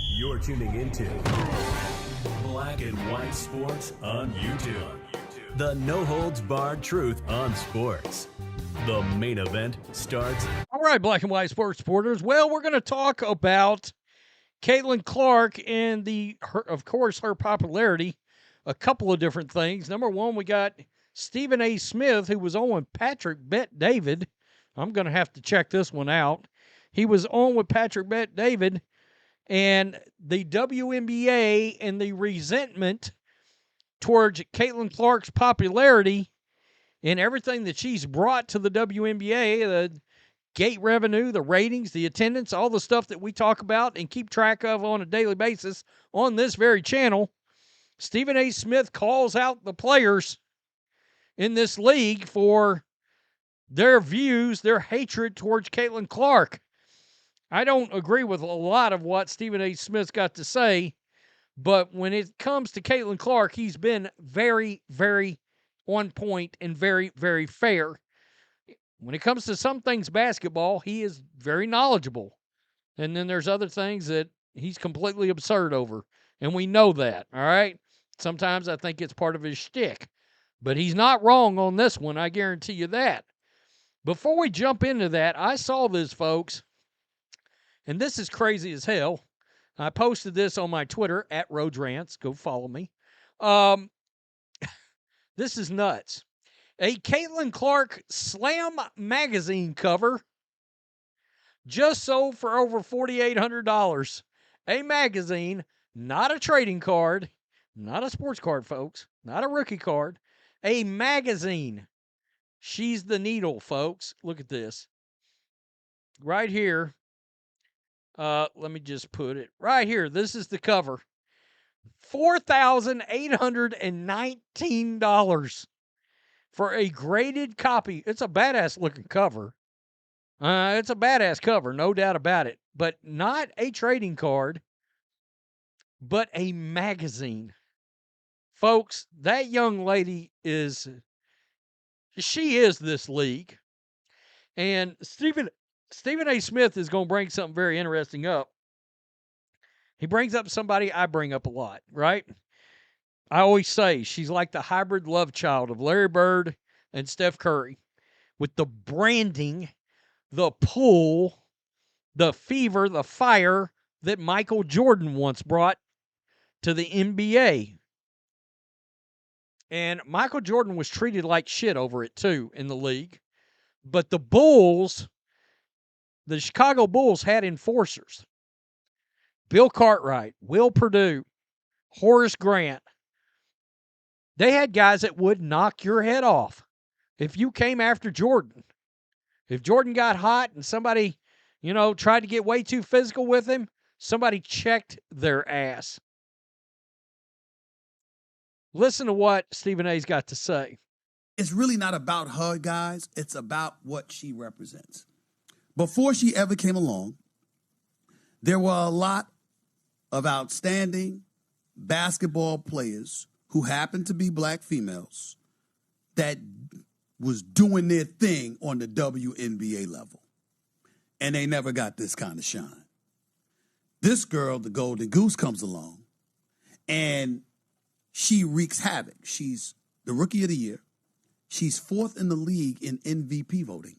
You're tuning into Black and White Sports on YouTube. The no-holds-barred truth on sports. The main event starts. All right, Black and White Sports supporters. Well, we're going to talk about Caitlin Clark and of course, her popularity. A couple of different things. Number one, we got Stephen A. Smith, who was on with Patrick Bet-David. I'm going to have to check this one out. He was on with Patrick Bet-David, and the WNBA and the resentment towards Caitlin Clark's popularity and everything that she's brought to the WNBA, the gate revenue, the ratings, the attendance, all the stuff that we talk about and keep track of on a daily basis on this very channel. Stephen A. Smith calls out the players in this league for their views, their hatred towards Caitlin Clark. I don't agree with a lot of what Stephen A. Smith's got to say, but when it comes to Caitlin Clark, he's been very, very on point and very, very fair. When it comes to some things basketball, he is very knowledgeable. And then there's other things that he's completely absurd over. And we know that, all right? Sometimes I think it's part of his shtick. But he's not wrong on this one, I guarantee you that. Before we jump into that, I saw this, folks. And this is crazy as hell. I posted this on my Twitter, @Rhodes Go follow me. This is nuts. A Caitlin Clark Slam magazine cover just sold for over $4,800. A magazine, not a trading card, not a sports card, folks, not a rookie card, a magazine. She's the needle, folks. Look at this. Right here. Let me just put it right here. This is the cover. $4,819 for a graded copy. It's a badass looking cover. It's a badass cover, no doubt about it. But not a trading card, but a magazine. Folks, that young lady she is this league. And Stephen A. Smith is going to bring something very interesting up. He brings up somebody I bring up a lot, right? I always say she's like the hybrid love child of Larry Bird and Steph Curry, with the branding, the pull, the fever, the fire that Michael Jordan once brought to the NBA. And Michael Jordan was treated like shit over it too in the league. But the Bulls, the Chicago Bulls, had enforcers. Bill Cartwright, Will Perdue, Horace Grant. They had guys that would knock your head off if you came after Jordan. If Jordan got hot and somebody, tried to get way too physical with him, somebody checked their ass. Listen to what Stephen A's got to say. It's really not about her, guys. It's about what she represents. Before she ever came along, there were a lot of outstanding basketball players who happened to be black females that was doing their thing on the WNBA level. And they never got this kind of shine. This girl, the Golden Goose, comes along and she wreaks havoc. She's the Rookie of the Year. She's fourth in the league in MVP voting.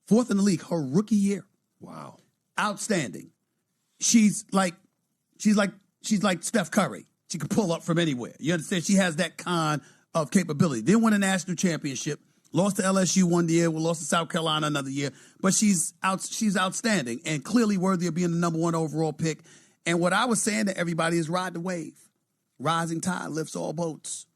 Fourth in the league, her rookie year. Wow. Outstanding. She's like Steph Curry. She can pull up from anywhere. You understand? She has that kind of capability. Didn't win a national championship. Lost to LSU one year. We lost to South Carolina another year. But she's outstanding and clearly worthy of being the number one overall pick. And what I was saying to everybody is ride the wave. Rising tide lifts all boats.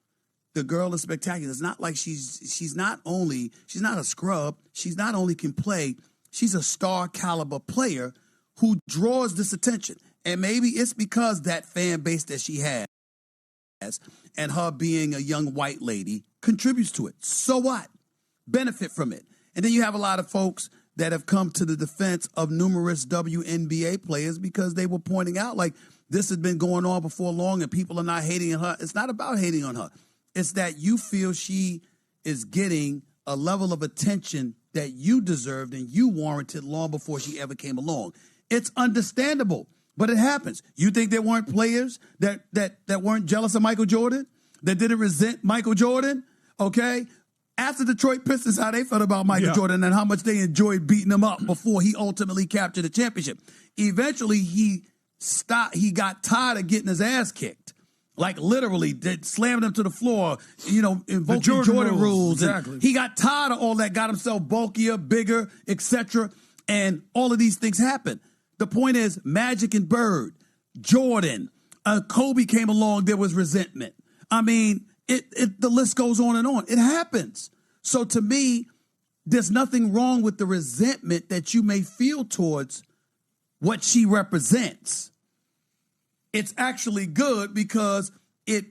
The girl is spectacular. It's not like she's not a scrub. She's not only can play, she's a star caliber player who draws this attention. And maybe it's because that fan base that she has and her being a young white lady contributes to it. So what? Benefit from it. And then you have a lot of folks that have come to the defense of numerous WNBA players because they were pointing out, like, this has been going on before long and people are not hating on her. It's not about hating on her. It's that you feel she is getting a level of attention that you deserved and you warranted long before she ever came along. It's understandable, but it happens. You think there weren't players that weren't jealous of Michael Jordan, that didn't resent Michael Jordan? Okay, after Detroit Pistons, how they felt about Michael Jordan and how much they enjoyed beating him up before he ultimately captured the championship. Eventually, he got tired of getting his ass kicked. Like literally, they slammed him to the floor, invoking Jordan rules. Exactly. And he got tired of all that, got himself bulkier, bigger, etc. And all of these things happen. The point is, Magic and Bird, Jordan, Kobe came along, there was resentment. I mean, the list goes on and on. It happens. So to me, there's nothing wrong with the resentment that you may feel towards what she represents. It's actually good because it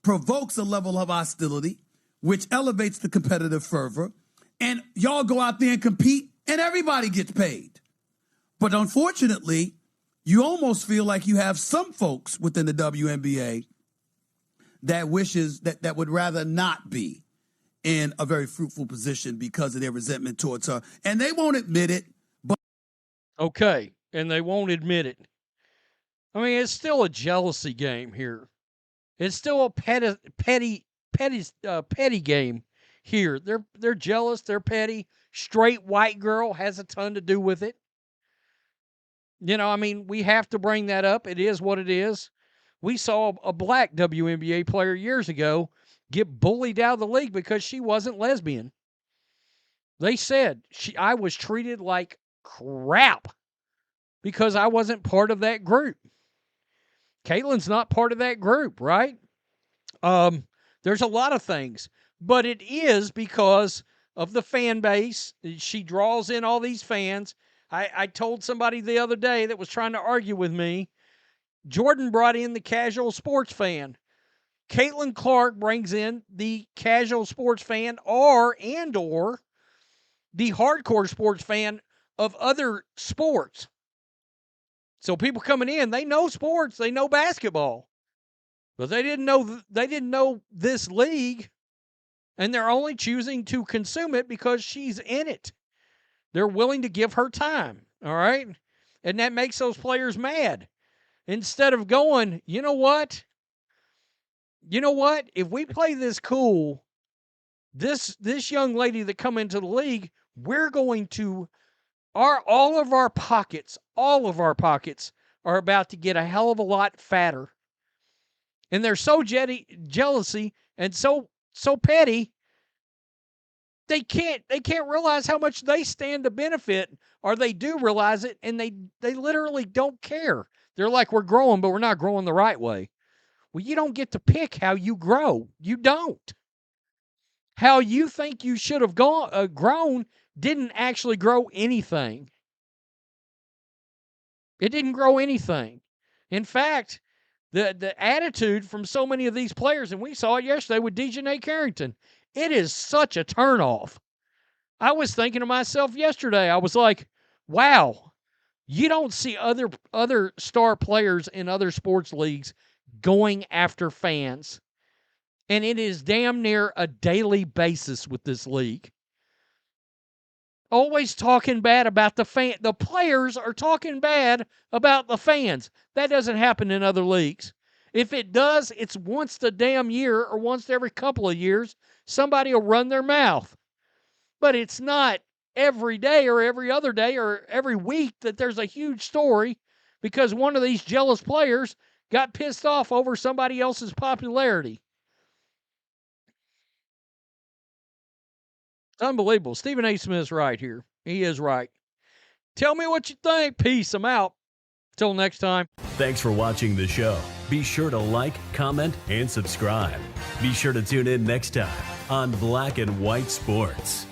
provokes a level of hostility, which elevates the competitive fervor. And y'all go out there and compete, and everybody gets paid. But unfortunately, you almost feel like you have some folks within the WNBA that wishes that would rather not be in a very fruitful position because of their resentment towards her. And they won't admit it. But Okay, and they won't admit it. I mean, it's still a jealousy game here. It's still a petty game here. They're jealous. They're petty. Straight white girl has a ton to do with it. I mean, we have to bring that up. It is what it is. We saw a black WNBA player years ago get bullied out of the league because she wasn't lesbian. They said I was treated like crap because I wasn't part of that group. Caitlin's not part of that group, right? There's a lot of things, but it is because of the fan base. She draws in all these fans. I told somebody the other day that was trying to argue with me, Jordan brought in the casual sports fan. Caitlin Clark brings in the casual sports fan or the hardcore sports fan of other sports. So people coming in, they know sports, they know basketball, but they didn't know this league, and they're only choosing to consume it because she's in it. They're willing to give her time, all right? And that makes those players mad. Instead of going, you know what? If we play this cool, this young lady that come into the league, we're going to all of our pockets are about to get a hell of a lot fatter. And they're so jealousy and so petty, they can't realize how much they stand to benefit, or they do realize it, and they literally don't care. They're like, we're growing, but we're not growing the right way. Well, you don't get to pick how you grow. You don't. How you think you should have grown didn't actually grow anything. It didn't grow anything. In fact, the attitude from so many of these players, and we saw it yesterday with Dejanay Carrington, it is such a turnoff. I was thinking to myself yesterday, I was like, wow, you don't see other star players in other sports leagues going after fans. And it is damn near a daily basis with this league. Always talking bad about the fan. The players are talking bad about the fans. That doesn't happen in other leagues. If it does, it's once the damn year or once every couple of years, somebody will run their mouth. But it's not every day or every other day or every week that there's a huge story because one of these jealous players got pissed off over somebody else's popularity. Unbelievable. Stephen A. Smith's right here. He is right. Tell me what you think. Peace. I'm out. Till next time. Thanks for watching the show. Be sure to like, comment, and subscribe. Be sure to tune in next time on Black and White Sports.